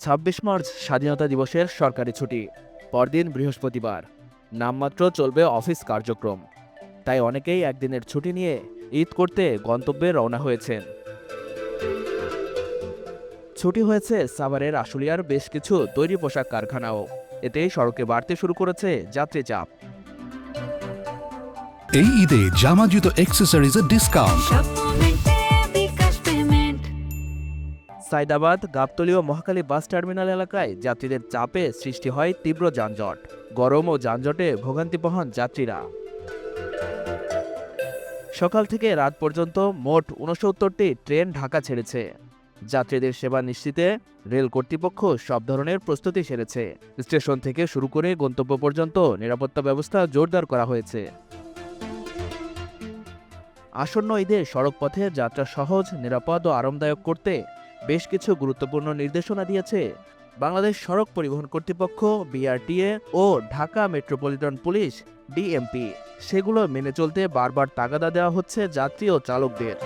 ২৬ March স্বাধীনতা দিবসের সরকারি ছুটি, পরদিন বৃহস্পতিবার। নামমাত্র চলবে অফিস কার্যক্রম। তাই অনেকেই একদিনের ছুটি নিয়ে ঈদ করতে গন্তব্যে রওনা হয়েছেন। ছুটি হয়েছে সাভারের আশুলিয়ার বেশ কিছু তৈরি পোশাক কারখানাও। এতেই সড়কে বাড়তে শুরু করেছে যাত্রী চাপ। এই ঈদে জামা জুতো অ্যাক্সেসরিজের ডিসকাউন্ট। সাইদাবাদ, গাবতলী ও মহাখালী বাস টার্মিনাল এলাকায় যাত্রীদের চাপে সৃষ্টি হয় তীব্র যানজট। গরম ও যানজটে ভোগান্তি বহন যাত্রীরা। সকাল থেকে রাত পর্যন্ত মোট ৬৯টি ট্রেন ঢাকা ছেড়েছে। যাত্রীদের সেবা নিশ্চিতে রেল কর্তৃপক্ষ সব ধরনের প্রস্তুতি সেরেছে। স্টেশন থেকে শুরু করে গন্তব্য পর্যন্ত নিরাপত্তা ব্যবস্থা জোরদার করা হয়েছে। আসন্ন ঈদে সড়কপথে যাত্রা সহজ, নিরাপদ ও আরামদায়ক করতে বেশ কিছু গুরুত্বপূর্ণ নির্দেশনা দিয়েছে বাংলাদেশ সড়ক পরিবহন কর্তৃপক্ষ বিআরটিএ ও ঢাকা মেট্রোপলিটন পুলিশ ডিএমপি। সেগুলো মেনে চলতে বারবার তাগাদা দেওয়া হচ্ছে যাত্রী ও চালকদের।